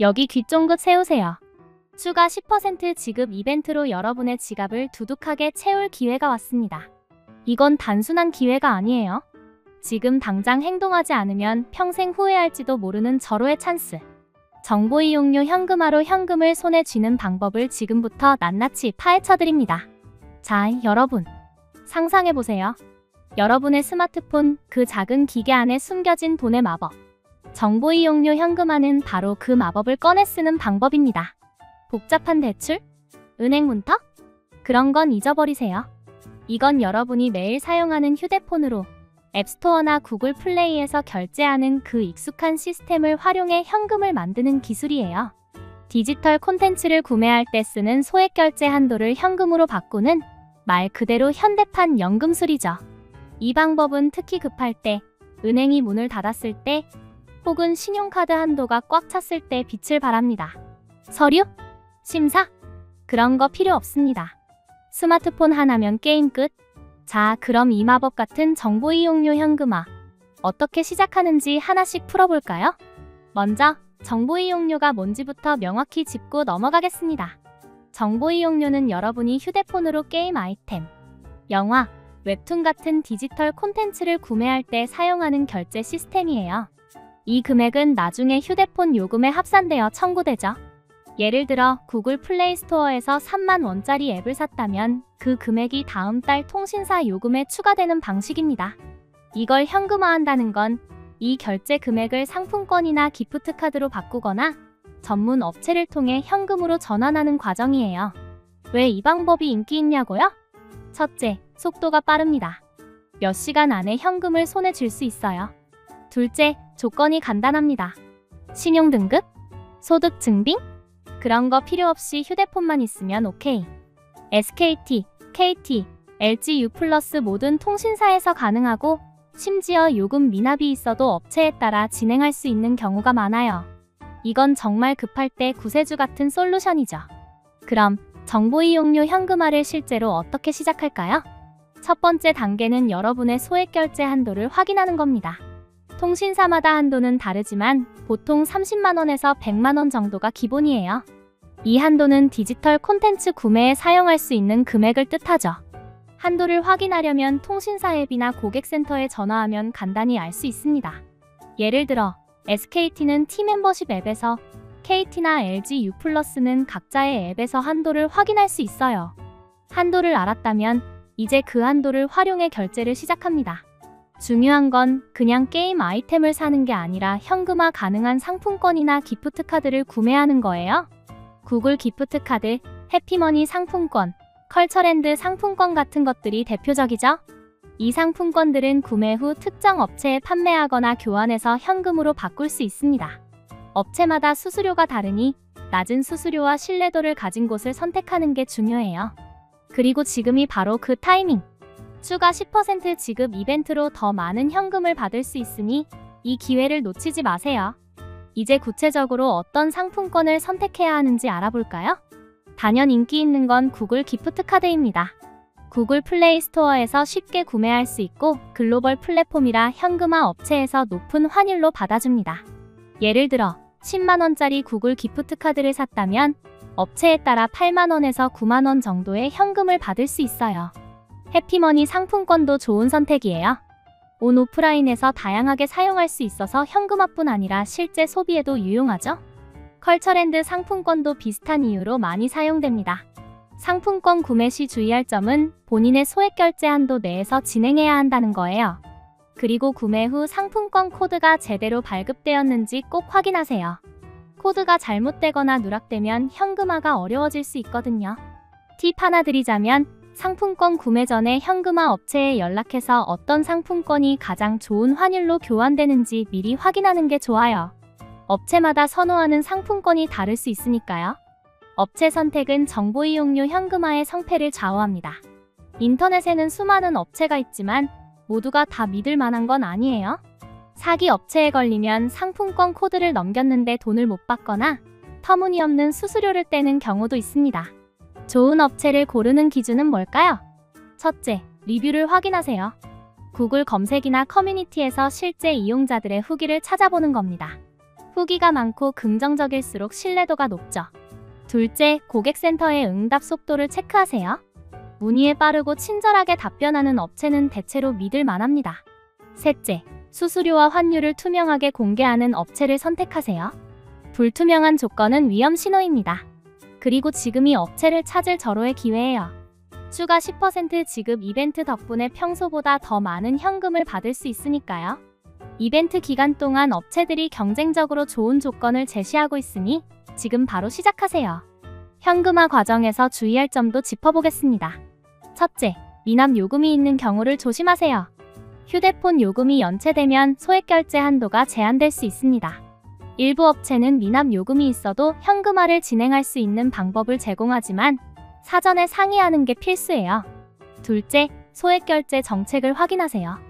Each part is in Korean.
여기 귀 쫑긋 세우세요. 추가 10% 지급 이벤트로 여러분의 지갑을 두둑하게 채울 기회가 왔습니다. 이건 단순한 기회가 아니에요. 지금 당장 행동하지 않으면 평생 후회할지도 모르는 절호의 찬스. 정보 이용료 현금화로 현금을 손에 쥐는 방법을 지금부터 낱낱이 파헤쳐드립니다. 자, 여러분. 상상해보세요. 여러분의 스마트폰, 그 작은 기계 안에 숨겨진 돈의 마법. 정보 이용료 현금화는 바로 그 마법을 꺼내 쓰는 방법입니다. 복잡한 대출? 은행 문턱? 그런 건 잊어버리세요. 이건 여러분이 매일 사용하는 휴대폰으로 앱스토어나 구글 플레이에서 결제하는 그 익숙한 시스템을 활용해 현금을 만드는 기술이에요. 디지털 콘텐츠를 구매할 때 쓰는 소액 결제 한도를 현금으로 바꾸는 말 그대로 현대판 연금술이죠. 이 방법은 특히 급할 때, 은행이 문을 닫았을 때, 혹은 신용카드 한도가 꽉 찼을 때 빛을 발합니다. 서류? 심사? 그런 거 필요 없습니다. 스마트폰 하나면 게임 끝. 자, 그럼 이 마법 같은 정보 이용료 현금화 어떻게 시작하는지 하나씩 풀어볼까요? 먼저 정보 이용료가 뭔지부터 명확히 짚고 넘어가겠습니다. 정보 이용료는 여러분이 휴대폰으로 게임 아이템, 영화, 웹툰 같은 디지털 콘텐츠를 구매할 때 사용하는 결제 시스템이에요. 이 금액은 나중에 휴대폰 요금에 합산되어 청구되죠. 예를 들어 구글 플레이 스토어에서 3만 원짜리 앱을 샀다면 그 금액이 다음 달 통신사 요금에 추가되는 방식입니다. 이걸 현금화한다는 건 이 결제 금액을 상품권이나 기프트카드로 바꾸거나 전문 업체를 통해 현금으로 전환하는 과정이에요. 왜 이 방법이 인기 있냐고요? 첫째, 속도가 빠릅니다. 몇 시간 안에 현금을 손에 쥘 수 있어요. 둘째, 조건이 간단합니다. 신용등급? 소득증빙? 그런 거 필요 없이 휴대폰만 있으면 오케이. SKT, KT, LG U+ 모든 통신사에서 가능하고 심지어 요금 미납이 있어도 업체에 따라 진행할 수 있는 경우가 많아요. 이건 정말 급할 때 구세주 같은 솔루션이죠. 그럼 정보 이용료 현금화를 실제로 어떻게 시작할까요? 첫 번째 단계는 여러분의 소액 결제 한도를 확인하는 겁니다. 통신사마다 한도는 다르지만 보통 30만 원에서 100만 원 정도가 기본이에요. 이 한도는 디지털 콘텐츠 구매에 사용할 수 있는 금액을 뜻하죠. 한도를 확인하려면 통신사 앱이나 고객센터에 전화하면 간단히 알 수 있습니다. 예를 들어 SKT는 T 멤버십 앱에서, KT나 LG U+는 각자의 앱에서 한도를 확인할 수 있어요. 한도를 알았다면 이제 그 한도를 활용해 결제를 시작합니다. 중요한 건 그냥 게임 아이템을 사는 게 아니라 현금화 가능한 상품권이나 기프트카드를 구매하는 거예요. 구글 기프트카드, 해피머니 상품권, 컬처랜드 상품권 같은 것들이 대표적이죠. 이 상품권들은 구매 후 특정 업체에 판매하거나 교환해서 현금으로 바꿀 수 있습니다. 업체마다 수수료가 다르니 낮은 수수료와 신뢰도를 가진 곳을 선택하는 게 중요해요. 그리고 지금이 바로 그 타이밍. 추가 10% 지급 이벤트로 더 많은 현금을 받을 수 있으니 이 기회를 놓치지 마세요. 이제 구체적으로 어떤 상품권을 선택해야 하는지 알아볼까요? 단연 인기 있는 건 구글 기프트카드입니다. 구글 플레이 스토어에서 쉽게 구매할 수 있고 글로벌 플랫폼이라 현금화 업체에서 높은 환율로 받아줍니다. 예를 들어 10만 원짜리 구글 기프트카드를 샀다면 업체에 따라 8만 원에서 9만 원 정도의 현금을 받을 수 있어요. 해피머니 상품권도 좋은 선택이에요. 온 오프라인에서 다양하게 사용할 수 있어서 현금화뿐 아니라 실제 소비에도 유용하죠. 컬처랜드 상품권도 비슷한 이유로 많이 사용됩니다. 상품권 구매 시 주의할 점은 본인의 소액 결제 한도 내에서 진행해야 한다는 거예요. 그리고 구매 후 상품권 코드가 제대로 발급되었는지 꼭 확인하세요. 코드가 잘못되거나 누락되면 현금화가 어려워질 수 있거든요. 팁 하나 드리자면 상품권 구매 전에 현금화 업체에 연락해서 어떤 상품권이 가장 좋은 환율로 교환되는지 미리 확인하는 게 좋아요. 업체마다 선호하는 상품권이 다를 수 있으니까요. 업체 선택은 정보 이용료 현금화의 성패를 좌우합니다. 인터넷에는 수많은 업체가 있지만 모두가 다 믿을 만한 건 아니에요. 사기 업체에 걸리면 상품권 코드를 넘겼는데 돈을 못 받거나 터무니없는 수수료를 떼는 경우도 있습니다. 좋은 업체를 고르는 기준은 뭘까요? 첫째, 리뷰를 확인하세요. 구글 검색이나 커뮤니티에서 실제 이용자들의 후기를 찾아보는 겁니다. 후기가 많고 긍정적일수록 신뢰도가 높죠. 둘째, 고객센터의 응답 속도를 체크하세요. 문의에 빠르고 친절하게 답변하는 업체는 대체로 믿을 만합니다. 셋째, 수수료와 환율을 투명하게 공개하는 업체를 선택하세요. 불투명한 조건은 위험 신호입니다. 그리고 지금이 업체를 찾을 절호의 기회예요. 추가 10% 지급 이벤트 덕분에 평소보다 더 많은 현금을 받을 수 있으니까요. 이벤트 기간 동안 업체들이 경쟁적으로 좋은 조건을 제시하고 있으니 지금 바로 시작하세요. 현금화 과정에서 주의할 점도 짚어보겠습니다. 첫째, 미납 요금이 있는 경우를 조심하세요. 휴대폰 요금이 연체되면 소액 결제 한도가 제한될 수 있습니다. 일부 업체는 미납 요금이 있어도 현금화를 진행할 수 있는 방법을 제공하지만 사전에 상의하는 게 필수예요. 둘째, 소액 결제 정책을 확인하세요.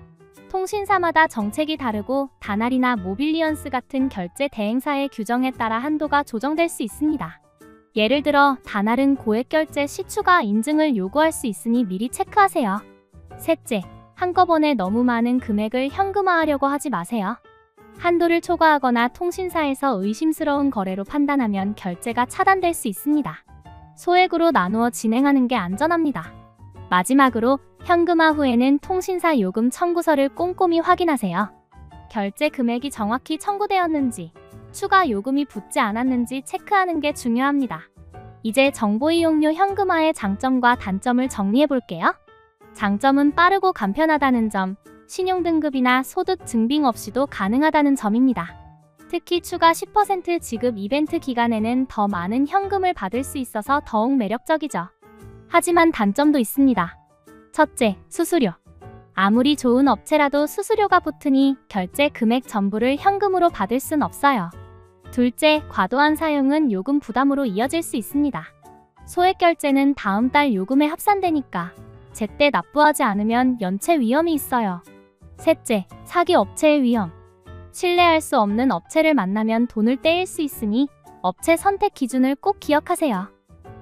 통신사마다 정책이 다르고 다날이나 모빌리언스 같은 결제 대행사의 규정에 따라 한도가 조정될 수 있습니다. 예를 들어 다날은 고액 결제 시 추가 인증을 요구할 수 있으니 미리 체크하세요. 셋째, 한꺼번에 너무 많은 금액을 현금화하려고 하지 마세요. 한도를 초과하거나 통신사에서 의심스러운 거래로 판단하면 결제가 차단될 수 있습니다. 소액으로 나누어 진행하는 게 안전합니다. 마지막으로 현금화 후에는 통신사 요금 청구서를 꼼꼼히 확인하세요. 결제 금액이 정확히 청구되었는지, 추가 요금이 붙지 않았는지 체크하는 게 중요합니다. 이제 정보 이용료 현금화의 장점과 단점을 정리해 볼게요. 장점은 빠르고 간편하다는 점, 신용등급이나 소득 증빙 없이도 가능하다는 점입니다. 특히 추가 10% 지급 이벤트 기간에는 더 많은 현금을 받을 수 있어서 더욱 매력적이죠. 하지만 단점도 있습니다. 첫째, 수수료. 아무리 좋은 업체라도 수수료가 붙으니 결제 금액 전부를 현금으로 받을 순 없어요. 둘째, 과도한 사용은 요금 부담으로 이어질 수 있습니다. 소액 결제는 다음 달 요금에 합산되니까 제때 납부하지 않으면 연체 위험이 있어요. 셋째, 사기 업체의 위험. 신뢰할 수 없는 업체를 만나면 돈을 떼일 수 있으니 업체 선택 기준을 꼭 기억하세요.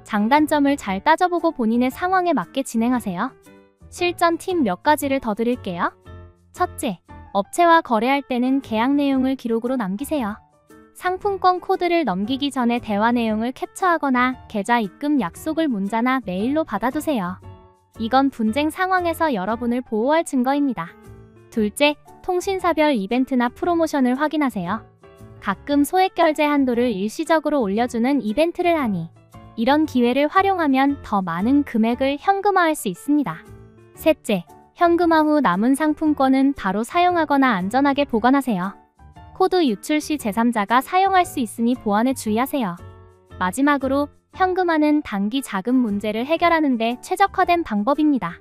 장단점을 잘 따져보고 본인의 상황에 맞게 진행하세요. 실전 팁 몇 가지를 더 드릴게요. 첫째, 업체와 거래할 때는 계약 내용을 기록으로 남기세요. 상품권 코드를 넘기기 전에 대화 내용을 캡처하거나 계좌 입금 약속을 문자나 메일로 받아두세요. 이건 분쟁 상황에서 여러분을 보호할 증거입니다. 둘째, 통신사별 이벤트나 프로모션을 확인하세요. 가끔 소액 결제 한도를 일시적으로 올려주는 이벤트를 하니 이런 기회를 활용하면 더 많은 금액을 현금화할 수 있습니다. 셋째, 현금화 후 남은 상품권은 바로 사용하거나 안전하게 보관하세요. 코드 유출 시 제3자가 사용할 수 있으니 보안에 주의하세요. 마지막으로 현금화는 단기 자금 문제를 해결하는 데 최적화된 방법입니다.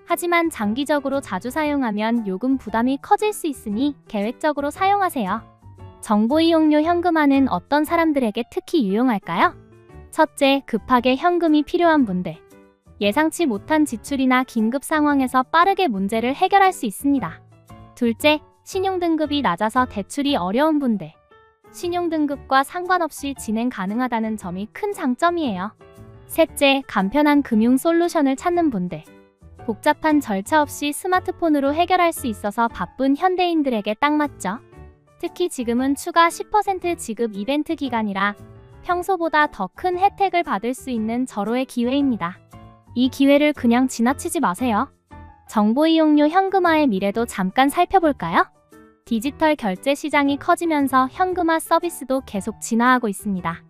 하지만 장기적으로 자주 사용하면 요금 부담이 커질 수 있으니 계획적으로 사용하세요. 정보 이용료 현금화는 어떤 사람들에게 특히 유용할까요? 첫째, 급하게 현금이 필요한 분들. 예상치 못한 지출이나 긴급 상황에서 빠르게 문제를 해결할 수 있습니다. 둘째, 신용등급이 낮아서 대출이 어려운 분들. 신용등급과 상관없이 진행 가능하다는 점이 큰 장점이에요. 셋째, 간편한 금융 솔루션을 찾는 분들. 복잡한 절차 없이 스마트폰으로 해결할 수 있어서 바쁜 현대인들에게 딱 맞죠? 특히 지금은 추가 10% 지급 이벤트 기간이라 평소보다 더 큰 혜택을 받을 수 있는 절호의 기회입니다. 이 기회를 그냥 지나치지 마세요. 정보 이용료 현금화의 미래도 잠깐 살펴볼까요? 디지털 결제 시장이 커지면서 현금화 서비스도 계속 진화하고 있습니다.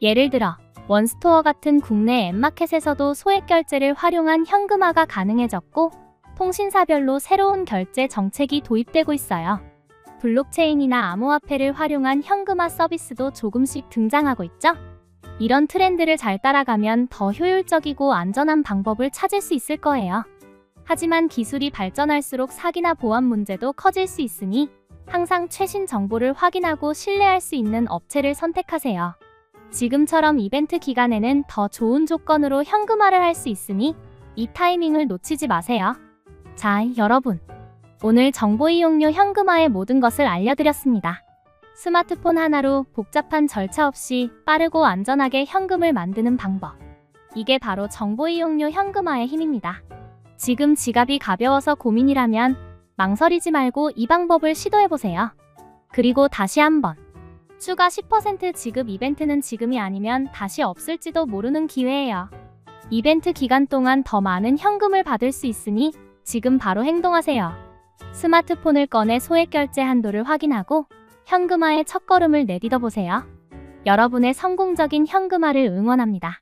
예를 들어 원스토어 같은 국내 앱마켓에서도 소액 결제를 활용한 현금화가 가능해졌고 통신사별로 새로운 결제 정책이 도입되고 있어요. 블록체인이나 암호화폐를 활용한 현금화 서비스도 조금씩 등장하고 있죠. 이런 트렌드를 잘 따라가면 더 효율적이고 안전한 방법을 찾을 수 있을 거예요. 하지만 기술이 발전할수록 사기나 보안 문제도 커질 수 있으니 항상 최신 정보를 확인하고 신뢰할 수 있는 업체를 선택하세요. 지금처럼 이벤트 기간에는 더 좋은 조건으로 현금화를 할 수 있으니 이 타이밍을 놓치지 마세요. 자, 여러분. 오늘 정보 이용료 현금화의 모든 것을 알려드렸습니다. 스마트폰 하나로 복잡한 절차 없이 빠르고 안전하게 현금을 만드는 방법. 이게 바로 정보 이용료 현금화의 힘입니다. 지금 지갑이 가벼워서 고민이라면 망설이지 말고 이 방법을 시도해보세요. 그리고 다시 한번 추가 10% 지급 이벤트는 지금이 아니면 다시 없을지도 모르는 기회예요. 이벤트 기간 동안 더 많은 현금을 받을 수 있으니 지금 바로 행동하세요. 스마트폰을 꺼내 소액 결제 한도를 확인하고 현금화의 첫걸음을 내딛어 보세요. 여러분의 성공적인 현금화를 응원합니다.